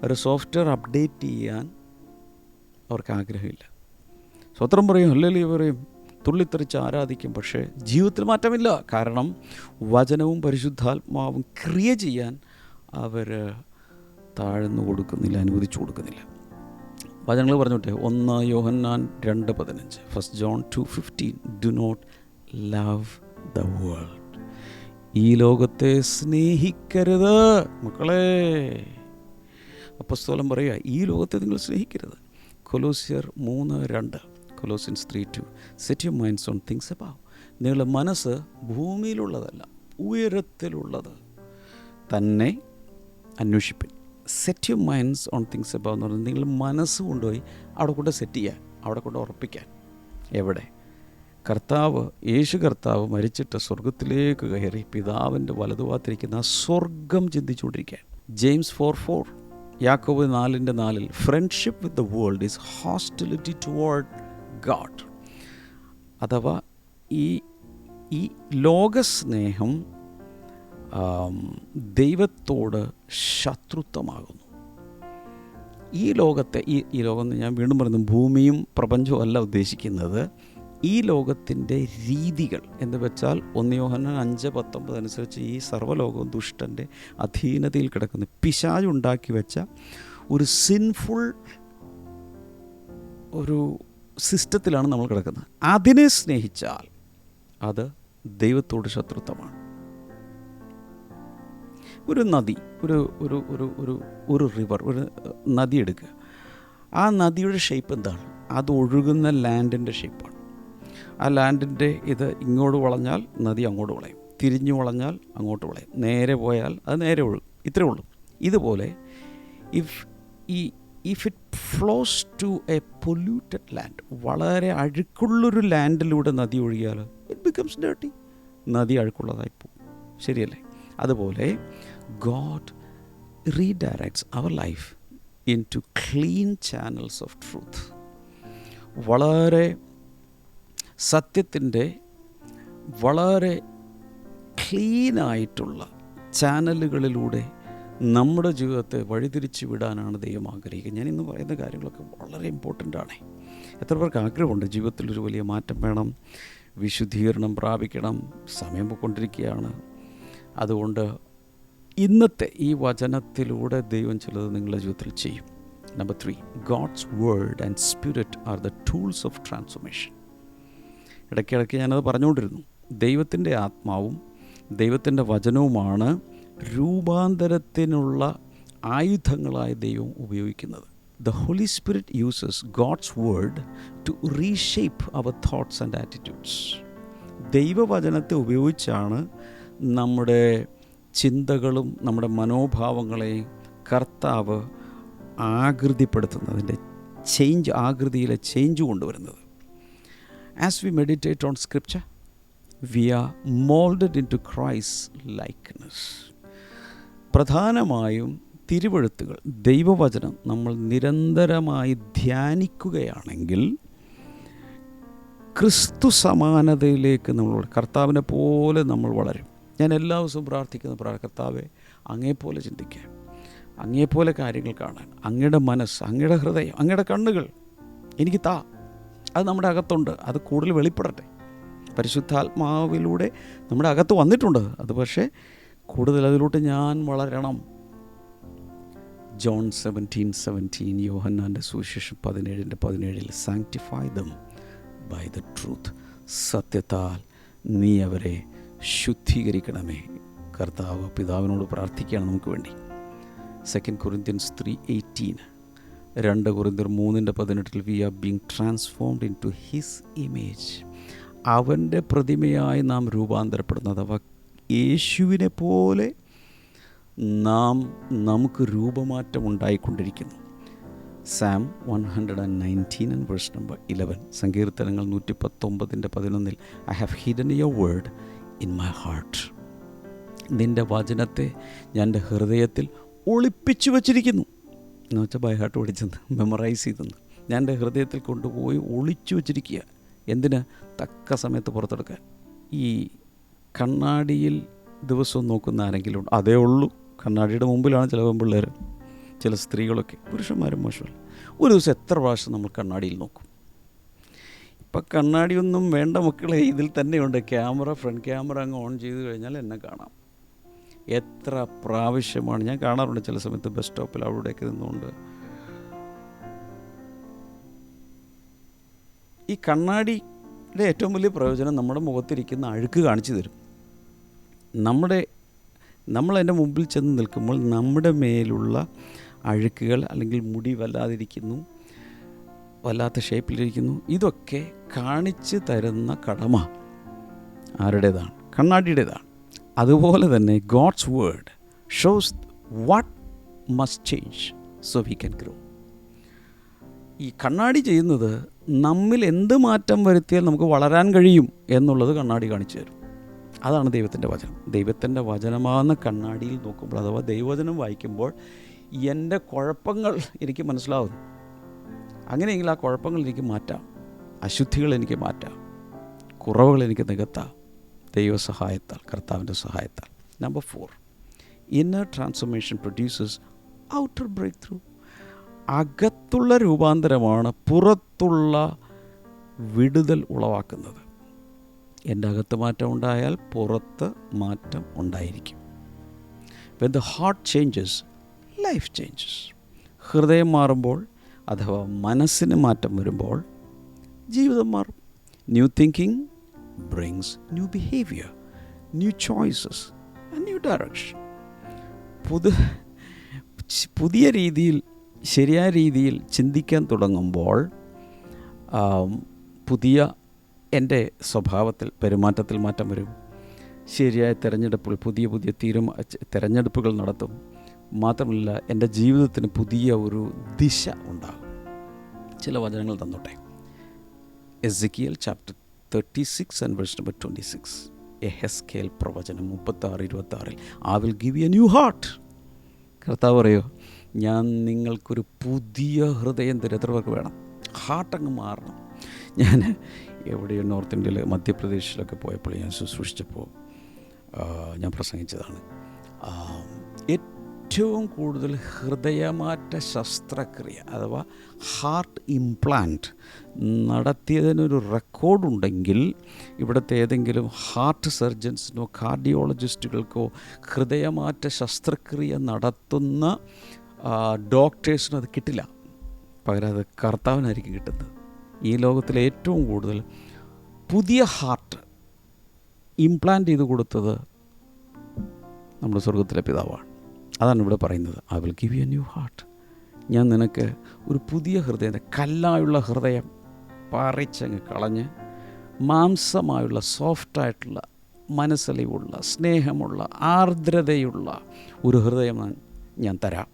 ഒരു സോഫ്റ്റ്വെയർ അപ്ഡേറ്റ് ചെയ്യാൻ അവർക്ക് ആഗ്രഹമില്ല. സ്വത്രം പറയും, ഹല്ലേലൂയ പറയും, തുള്ളിത്തെറിച്ച് ആരാധിക്കും, പക്ഷേ ജീവിതത്തിൽ മാറ്റമില്ല. കാരണം വചനവും പരിശുദ്ധാത്മാവും ക്രിയ ചെയ്യാൻ അവർ താഴ്ന്നു കൊടുക്കുന്നില്ല, അനുവദിച്ചു കൊടുക്കുന്നില്ല. വചനങ്ങൾ പറഞ്ഞോട്ടെ, 1 Yohannan 2:15, 1 John 2:15, do not love the world. ഈ ലോകത്തെ സ്നേഹിക്കരുത് മക്കളെ. അപ്പോസ്തലൻ പറയുക, ഈ ലോകത്തെ നിങ്ങൾ സ്നേഹിക്കരുത്. കൊലോസ്യർ 3:2, Colossians 3:2, set your minds on things above. നിങ്ങളുടെ മനസ്സ് ഭൂമിയിലുള്ളതല്ല, ഉയരത്തിലുള്ളത് തന്നെ അന്വേഷിപ്പിൻ. Set your minds on things above എന്ന് പറഞ്ഞാൽ നിങ്ങൾ മനസ്സ് കൊണ്ടുപോയി അവിടെ കൊണ്ട് സെറ്റ് ചെയ്യാൻ, അവിടെ കൊണ്ട് ഉറപ്പിക്കാൻ. എവിടെ? യേശു കർത്താവ് മരിച്ചിട്ട് സ്വർഗത്തിലേക്ക് കയറി പിതാവിൻ്റെ വലതുഭാഗത്തിരിക്കുന്ന ആ സ്വർഗം ചിന്തിച്ചുകൊണ്ടിരിക്കാൻ. ജെയിംസ് 4:4, യാക്കോബ് 4:4, friendship with the world is hostility toward God. അഥവാ ഈ ലോകസ്നേഹം ദൈവത്തോട് ശത്രുത്വമാകുന്നു. ഈ ലോകത്തെ ഈ ലോകം ഞാൻ വീണ്ടും പറയുന്നു, ഭൂമിയും പ്രപഞ്ചവും അല്ല ഉദ്ദേശിക്കുന്നത്. ഈ ലോകത്തിൻ്റെ രീതികൾ എന്ന് വെച്ചാൽ 1 യോഹന്നാൻ 5:19 അനുസരിച്ച് ഈ സർവ്വലോകവും ദുഷ്ടൻ്റെ അധീനതയിൽ കിടക്കുന്നു. പിശാചുണ്ടാക്കി വെച്ച ഒരു സിൻഫുൾ ഒരു സിസ്റ്റത്തിലാണ് നമ്മൾ കിടക്കുന്നത്. അതിനെ സ്നേഹിച്ചാൽ അത് ദൈവത്തോട് ശത്രുത്വമാണ്. ഒരു നദി, ഒരു റിവർ, ഒരു നദി എടുക്കുക. ആ നദിയുടെ ഷേപ്പ് എന്താണ്? അത് ഒഴുകുന്ന ലാൻഡിൻ്റെ ഷേപ്പാണ്. ആ ലാൻഡിൻ്റെ ഇത് ഇങ്ങോട്ട് വളഞ്ഞാൽ നദി അങ്ങോട്ട് വളയും, തിരിഞ്ഞു വളഞ്ഞാൽ അങ്ങോട്ട് വളയും, നേരെ പോയാൽ അത് നേരെ ഒഴുകും, ഇത്രയേ ഉള്ളൂ. ഇതുപോലെ if it flows to a polluted land, വളരെ അഴുക്കുള്ളൊരു ലാൻഡിലൂടെ നദി ഒഴുകിയാൽ ഇറ്റ് ബിക്കംസ് ഡേർട്ടി, നദി അഴുക്കുള്ളതായി പോകും. ശരിയല്ലേ? അതുപോലെ God redirects our life into clean channels of truth. വളരെ സത്യത്തിൻ്റെ വളരെ ക്ലീനായിട്ടുള്ള ചാനലുകളിലൂടെ നമ്മുടെ ജീവിതത്തെ വഴിതിരിച്ച് വിടാനാണ് ദൈവം ആഗ്രഹിക്കുന്നത്. ഞാൻ ഇന്ന് പറയുന്ന കാര്യങ്ങളൊക്കെ വളരെ ഇമ്പോർട്ടൻ്റാണ്. എത്ര പേർക്ക് ആഗ്രഹമുണ്ട് ജീവിതത്തിലൊരു വലിയ മാറ്റം വേണം, വിശുദ്ധീകരണം പ്രാപിക്കണം? സമയം പോയിക്കൊണ്ടിരിക്കുകയാണ്. അതുകൊണ്ട് ഇന്നത്തെ ഈ വചനത്തിലൂടെ ദൈവം ചിലത് നിങ്ങളുടെ ജീവിതത്തിൽ ചെയ്യും. Number 3, God's word and spirit are the tools of transformation. ഇടയ്ക്കിടയ്ക്ക് ഞാനത് പറഞ്ഞുകൊണ്ടിരുന്നു. ദൈവത്തിൻ്റെ ആത്മാവും ദൈവത്തിൻ്റെ വചനവുമാണ് രൂപാന്തരത്തിനുള്ള ആയുധങ്ങളായി ദൈവം ഉപയോഗിക്കുന്നത്. The Holy Spirit uses God's word to reshape our thoughts and attitudes. ദൈവവചനത്തെ ഉപയോഗിച്ചാണ് നമ്മുടെ ചിന്തകളും നമ്മുടെ മനോഭാവങ്ങളെയും കർത്താവ് ആകൃതിപ്പെടുത്തുന്നതിൻ്റെ ആകൃതിയിലെ ചേഞ്ച് കൊണ്ടുവരുന്നത്. As we meditate on scripture, we are molded into Christ's likeness. പ്രധാനമായും തിരുവെഴുത്തുകൾ, ദൈവവചനം നമ്മൾ നിരന്തരമായി ധ്യാനിക്കുകയാണെങ്കിൽ ക്രിസ്തു സമാനതയിലേക്ക് നമ്മൾ, കർത്താവിനെ പോലെ നമ്മൾ വളരും. ഞാൻ എല്ലാ ദിവസവും പ്രാർത്ഥിക്കുന്ന കർത്താവെ, അങ്ങേപ്പോലെ ചിന്തിക്കാൻ, അങ്ങേപ്പോലെ കാര്യങ്ങൾ കാണാൻ, അങ്ങയുടെ മനസ്സ്, അങ്ങയുടെ ഹൃദയം, അങ്ങയുടെ കണ്ണുകൾ എനിക്ക് താ. അത് നമ്മുടെ അകത്തുണ്ട്, അത് കൂടുതൽ വെളിപ്പെടട്ടെ. പരിശുദ്ധാത്മാവിലൂടെ നമ്മുടെ അകത്ത് വന്നിട്ടുണ്ട്, അത് പക്ഷേ കൂടുതൽ അതിലോട്ട് ഞാൻ വളരണം. ജോൺ 17:17, യോഹന്നാൻ്റെ സുവിശേഷം 17:17, sanctify them by the truth. സത്യത്താൽ നീ അവരെ ശുദ്ധീകരിക്കണമേ. കർത്താവ് പിതാവിനോട് പ്രാർത്ഥിക്കുകയാണ് നമുക്ക് വേണ്ടി. 2 Corinthians 3:18, 2 Corinthians 3:18, we are being transformed into his image. അവൻ്റെ പ്രതിമയായി നാം രൂപാന്തരപ്പെടുന്നു. അഥവാ യേശുവിനെ പോലെ നമുക്ക് രൂപമാറ്റം ഉണ്ടായിക്കൊണ്ടിരിക്കുന്നു. സാം 119:11, സങ്കീർത്തനങ്ങൾ 119:11, I have hidden your word in my heart. നിൻ്റെ വചനത്തെ ഞാൻ എൻ്റെ ഹൃദയത്തിൽ ഒളിപ്പിച്ചു വച്ചിരിക്കുന്നു. എന്ന് വെച്ചാൽ ബൈ ഹാർട്ട് പഠിച്ചെന്ന്, മെമ്മറൈസ് ചെയ്തെന്ന്, ഞാൻ എൻ്റെ ഹൃദയത്തിൽ കൊണ്ടുപോയി ഒളിച്ചു വച്ചിരിക്കുക. എന്തിന്? തക്ക സമയത്ത് പുറത്തെടുക്കാൻ. ഈ കണ്ണാടിയിൽ ദിവസവും നോക്കുന്ന ആരെങ്കിലും അതേ ഉള്ളൂ. കണ്ണാടിയുടെ മുമ്പിലാണ് ചില പെൺപിള്ളേർ, ചില സ്ത്രീകളൊക്കെ, പുരുഷന്മാരും മോശമല്ല. ഒരു ദിവസം എത്ര പ്രാവശ്യം നമ്മൾ കണ്ണാടിയിൽ നോക്കും? ഇപ്പം കണ്ണാടിയൊന്നും വേണ്ട മക്കളെ, ഇതിൽ തന്നെയുണ്ട് ക്യാമറ. ഫ്രണ്ട് ക്യാമറ അങ്ങ് ഓൺ ചെയ്ത് കഴിഞ്ഞാൽ എന്നെ കാണാം. എത്ര പ്രാവശ്യമാണ് ഞാൻ കാണാറുണ്ട്. ചില സമയത്ത് ബസ് സ്റ്റോപ്പിൽ അവിടെയൊക്കെ നിന്നുകൊണ്ട് ഈ കണ്ണാടിയുടെ ഏറ്റവും വലിയ പ്രയോജനം നമ്മുടെ മുഖത്തിരിക്കുന്ന അഴുക്ക് കാണിച്ചു തരും. നമ്മളതിൻ്റെ മുമ്പിൽ ചെന്ന് നിൽക്കുമ്പോൾ നമ്മുടെ മേലുള്ള അഴുക്കുകൾ, അല്ലെങ്കിൽ മുടി വല്ലാതിരിക്കുന്നു, വല്ലാത്ത ഷേപ്പിലിരിക്കുന്നു, ഇതൊക്കെ കാണിച്ചു തരുന്ന കടമ ആരുടേതാണ്? കണ്ണാടിയുടേതാണ്. അതുപോലെ തന്നെ God's word shows what must change so we can grow. ഈ കണ്ണാടി ചെയ്യുന്നത് നമ്മിൽ എന്ത് മാറ്റം വരുത്തിയാൽ നമുക്ക് വളരാൻ കഴിയും എന്നുള്ളത് കണ്ണാടി കാണിച്ചു തരും. അതാണ് ദൈവത്തിൻ്റെ വചനം. ദൈവത്തിൻ്റെ വചനമാകുന്ന കണ്ണാടിയിൽ നോക്കുമ്പോൾ, അഥവാ ദൈവവചനം വായിക്കുമ്പോൾ എൻ്റെ കുഴപ്പങ്ങൾ എനിക്ക് മനസ്സിലാവുന്നു. അങ്ങനെയെങ്കിൽ ആ കുഴപ്പങ്ങൾ എനിക്ക് മാറ്റാം, അശുദ്ധികൾ എനിക്ക് മാറ്റാം, കുറവുകൾ എനിക്ക് നികത്താം ദൈവസഹായത്താൽ, കർത്താവിൻ്റെ സഹായത്താൽ. Number 4, inner transformation produces outer breakthrough. അകത്തുള്ള രൂപാന്തരമാണ് പുറത്തുള്ള വിടുതൽ ഉളവാക്കുന്നത്. എൻ്റെ അകത്ത് മാറ്റം ഉണ്ടായാൽ പുറത്ത് മാറ്റം ഉണ്ടായിരിക്കും. When the heart changes, life changes. ഹൃദയം മാറുമ്പോൾ, അഥവാ മനസ്സിന് മാറ്റം വരുമ്പോൾ ജീവിതം മാറും. New thinking brings new behavior, new choices and new direction. പുതിയ രീതിയിൽ, ശരിയായ രീതിയിൽ ചിന്തിക്കാൻ തുടങ്ങുമ്പോൾ പുതിയ എൻ്റെ സ്വഭാവത്തിൽ, പെരുമാറ്റത്തിൽ മാറ്റം വരും. ശരിയായ തിരഞ്ഞെടുപ്പുകൾ, പുതിയ തിരഞ്ഞെടുപ്പുകൾ നടത്തും. മാത്രമല്ല എൻ്റെ ജീവിതത്തിന് പുതിയ ഒരു ദിശ ഉണ്ടാകും. ചില വചനങ്ങൾ തന്നോട്ടെ. Ezekiel chapter 36 and verse number 26. എഹെസ്കേൽ പ്രവചനം 36:26. I will give you a new heart. കർത്താവ് പറയോ, ഞാൻ നിങ്ങൾക്കൊരു പുതിയ ഹൃദയം തരും. എത്ര പേർക്ക് വേണം? ഹാർട്ട് അങ്ങ് മാറണം. ഞാൻ എവിടെയോ നോർത്ത് ഇന്ത്യയിൽ മധ്യപ്രദേശിലൊക്കെ പോയപ്പോൾ ഞാൻ ശുശ്രൂഷിച്ചപ്പോൾ ഞാൻ പ്രസംഗിച്ചതാണ്. ഏറ്റവും കൂടുതൽ ഹൃദയമാറ്റ ശസ്ത്രക്രിയ അഥവാ ഹാർട്ട് ഇംപ്ലാന്റ് നടത്തിയതിനൊരു റെക്കോർഡുണ്ടെങ്കിൽ ഇവിടുത്തെ ഏതെങ്കിലും ഹാർട്ട് സർജൻസിനോ കാർഡിയോളജിസ്റ്റുകൾക്കോ ഹൃദയമാറ്റ ശസ്ത്രക്രിയ നടത്തുന്ന ഡോക്ടേഴ്സിനും അത് കിട്ടില്ല. പകരം അത് കർത്താവിനായിരിക്കും കിട്ടുന്നത്. ഈ ലോകത്തിലെ ഏറ്റവും കൂടുതൽ പുതിയ ഹാർട്ട് ഇംപ്ലാന്റ് ചെയ്ത് കൊടുത്തത് നമ്മുടെ സ്വർഗത്തിലെ പിതാവാണ്. അതാണ് ഇവിടെ പറയുന്നത്. I will give you a new heart. ഞാൻ നിനക്ക് ഒരു പുതിയ ഹൃദയം, കല്ലായുള്ള ഹൃദയം പറിച്ചങ്ങ് കളഞ്ഞ് മാംസമായുള്ള സോഫ്റ്റായിട്ടുള്ള മനസ്സലിവുള്ള സ്നേഹമുള്ള ആർദ്രതയുള്ള ഒരു ഹൃദയം ഞാൻ തരാം.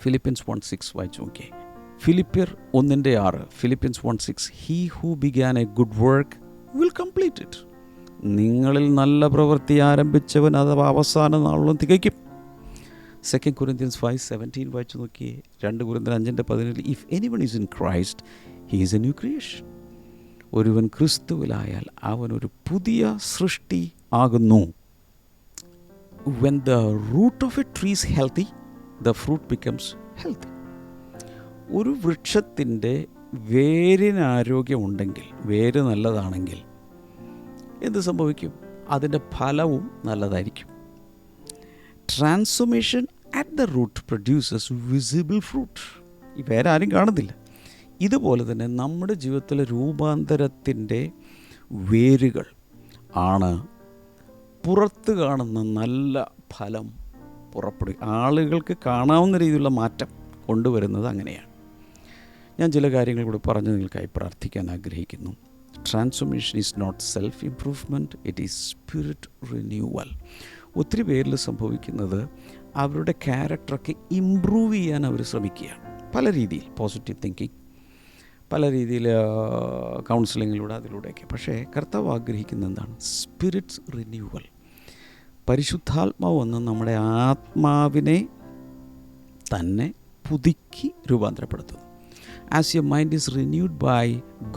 ഫിലിപ്പിയൻസ് 1:6 വായിച്ചു നോക്കിയേ. ഫിലിപ്പിയർ 1:6. Philippians 1:6. He who began a good work will complete it. നിങ്ങളിൽ നല്ല പ്രവൃത്തി ആരംഭിച്ചവൻ അഥവാ അവസാന നാളോളം തികയ്ക്കും. 2 Corinthians 5:17 വായിച്ചു നോക്കിയേ. 2 Corinthians 5:17. If anyone is in Christ, he is a new creation. ഒരുവൻ ക്രിസ്തുവിലായാൽ അവനൊരു പുതിയ സൃഷ്ടി ആകുന്നു. When the root of a tree is healthy, the fruit becomes healthy. ഒരു വൃക്ഷത്തിൻ്റെ വേരിന് ആരോഗ്യമുണ്ടെങ്കിൽ, വേര് നല്ലതാണെങ്കിൽ എന്ത് സംഭവിക്കും? അതിൻ്റെ ഫലവും നല്ലതായിരിക്കും. Transformation at the root produces visible fruit. ഈ വേറെ ആരും കാണുന്നില്ല. ഇതുപോലെ തന്നെ നമ്മുടെ ജീവിതത്തിലെ രൂപാന്തരത്തിൻ്റെ വേരുകൾ ആണ് പുറത്ത് കാണുന്ന നല്ല ഫലം പുറപ്പെടുക. ആളുകൾക്ക് കാണാവുന്ന രീതിയിലുള്ള മാറ്റം കൊണ്ടുവരുന്നത് അങ്ങനെയാണ്. ഞാൻ ചില കാര്യങ്ങൾ കൂടി പറഞ്ഞ് നിങ്ങൾക്കായി പ്രാർത്ഥിക്കാൻ ആഗ്രഹിക്കുന്നു. Transformation is not self improvement, it is spirit renewal. ഒത്തിരി പേരിൽ സംഭവിക്കുന്നത് അവരുടെ ക്യാരക്ടറൊക്കെ ഇമ്പ്രൂവ് ചെയ്യാൻ അവർ ശ്രമിക്കുകയാണ്. പല രീതിയിൽ, പോസിറ്റീവ് തിങ്കിങ്, പല രീതിയിൽ കൗൺസിലിങ്ങിലൂടെ, അതിലൂടെയൊക്കെ. പക്ഷേ കർത്താവ് ആഗ്രഹിക്കുന്നത് എന്താണ്? Spirit's renewal. പരിശുദ്ധാത്മാവ് വന്ന് നമ്മുടെ ആത്മാവിനെ തന്നെ പുതുക്കി രൂപാന്തരപ്പെടുത്തുന്നു. As your mind is renewed by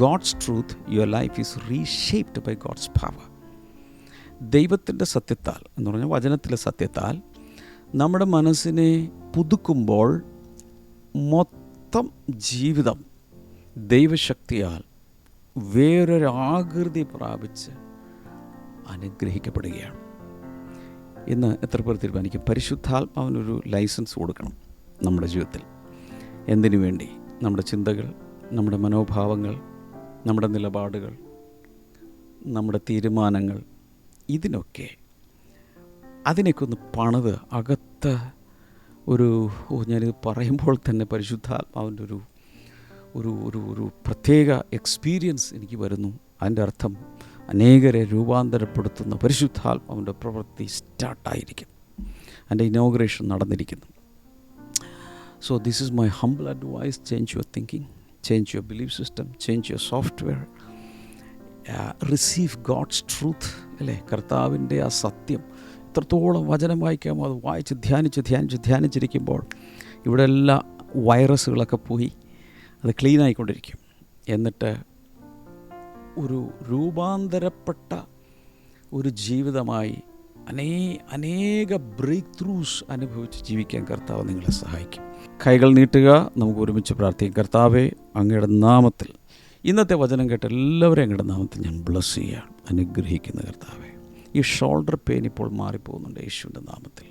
God's truth, your life is reshaped by God's power. ദൈവത്തിൻ്റെ സത്യത്താൽ എന്ന് പറഞ്ഞാൽ വചനത്തിലെ സത്യത്താൽ നമ്മുടെ മനസ്സിനെ പുതുക്കുമ്പോൾ മൊത്തം ജീവിതം ദൈവശക്തിയാൽ വേറൊരു ആകൃതി പ്രാപിച്ച് അനുഗ്രഹിക്കപ്പെടുകയാണ്. ഇന്ന് എത്ര പേർ തീരുമാനിക്കും പരിശുദ്ധാത്മാവിനൊരു ലൈസൻസ് കൊടുക്കണം നമ്മുടെ ജീവിതത്തിൽ? എന്തിനു വേണ്ടി? നമ്മുടെ ചിന്തകൾ, നമ്മുടെ മനോഭാവങ്ങൾ, നമ്മുടെ നിലപാടുകൾ, നമ്മുടെ തീരുമാനങ്ങൾ, ഇതിനൊക്കെ അതിനൊക്കെ ഒന്ന് പണിത് അകത്ത് ഞാനിത് പറയുമ്പോൾ തന്നെ പരിശുദ്ധാത്മാവിൻ്റെ ഒരു പ്രത്യേക എക്സ്പീരിയൻസ് എനിക്ക് വരുന്നു. അതിൻ്റെ അർത്ഥം അനേകരെ രൂപാന്തരപ്പെടുത്തുന്ന പരിശുദ്ധാത്മാവിൻ്റെ പ്രവൃത്തി സ്റ്റാർട്ടായിരിക്കുന്നു. അതിൻ്റെ inauguration നടന്നിരിക്കുന്നു. So this is my humble advice. Change your thinking, change your belief system, change your software. Receive God's truth. അല്ലേ? കർത്താവിൻ്റെ ആ സത്യം എത്രത്തോളം വചനം വായിക്കാമോ അത് വായിച്ച് ധ്യാനിച്ചിരിക്കുമ്പോൾ ഇവിടെ എല്ലാ വൈറസുകളൊക്കെ പോയി അത് ക്ലീൻ ആയിക്കൊണ്ടിരിക്കും. എന്നിട്ട് ഒരു രൂപാന്തരപ്പെട്ട ഒരു ജീവിതമായി അനേക ബ്രേക്ക് ത്രൂസ് അനുഭവിച്ച് ജീവിക്കാൻ കർത്താവ് നിങ്ങളെ സഹായിക്കും. കൈകൾ നീട്ടുക, നമുക്ക് ഒരുമിച്ച് പ്രാർത്ഥിക്കാം. കർത്താവേ, അങ്ങയുടെ നാമത്തിൽ ഇന്നത്തെ വചനം കേട്ട എല്ലാവരെയും അങ്ങയുടെ നാമത്തിൽ ഞാൻ ബ്ലസ് ചെയ്യുകയാണ്, അനുഗ്രഹിക്കുന്ന കർത്താവേ. ഈ ഷോൾഡർ പെയിൻ ഇപ്പോൾ മാറിപ്പോകുന്നുണ്ട് യേശുവിൻ്റെ നാമത്തിൽ.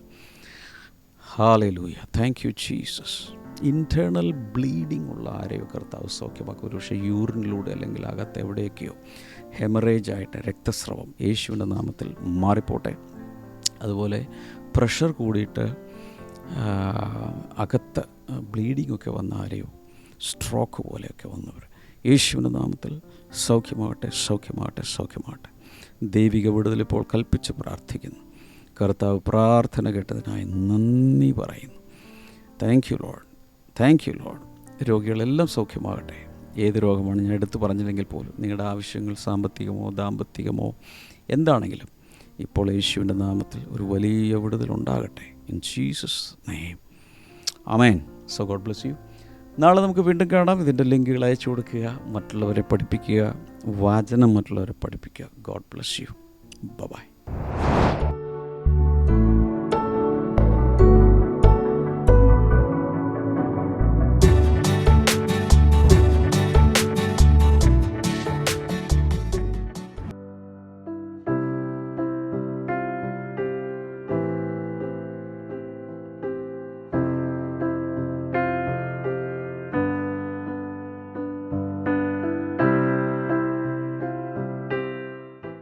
Hallelujah, thank you Jesus. Internal bleeding ഉള്ള ആരെയോ കർത്താവ് സൗഖ്യമാക്കും. ഒരു പക്ഷേ യൂറിനിലൂടെ അല്ലെങ്കിൽ അകത്ത് എവിടെയൊക്കെയോ ഹെമറേജായിട്ട് രക്തസ്രവം യേശുവിൻ്റെ നാമത്തിൽ മാറിപ്പോട്ടെ. അതുപോലെ പ്രഷർ കൂടിയിട്ട് അകത്ത് ബ്ലീഡിംഗ് ഒക്കെ വന്ന ആരെയോ, സ്ട്രോക്ക് പോലെയൊക്കെ വന്നവർ യേശുവിൻ്റെ നാമത്തിൽ സൗഖ്യമാകട്ടെ, സൗഖ്യമാകട്ടെ, സൗഖ്യമാകട്ടെ. ദൈവിക വിടുതൽ ഇപ്പോൾ കൽപ്പിച്ച് പ്രാർത്ഥിക്കുന്നു. കർത്താവ് പ്രാർത്ഥന കേട്ടതിനായി നന്ദി പറയുന്നു. Thank you Lord, thank you Lord. രോഗികളെല്ലാം സൗഖ്യമാകട്ടെ. ഏത് രോഗമാണ് ഞാൻ എടുത്തു പറഞ്ഞില്ലെങ്കിൽ പോലും നിങ്ങളുടെ ആവശ്യങ്ങൾ സാമ്പത്തികമോ ദാമ്പത്തികമോ എന്താണെങ്കിലും ഇപ്പോൾ യേശുവിൻ്റെ നാമത്തിൽ ഒരു വലിയ വിടുതലുണ്ടാകട്ടെ. ഇൻ ജീസസ് നെയിം, ആമേൻ. So God bless you. നാളെ നമുക്ക് വീണ്ടും കാണാം. ഇതിൻ്റെ ലിങ്കുകൾ അയച്ചു കൊടുക്കുക, മറ്റുള്ളവരെ പഠിപ്പിക്കുക, വചനം മറ്റുള്ളവരെ പഠിപ്പിക്കുക. God bless U. ബൈ.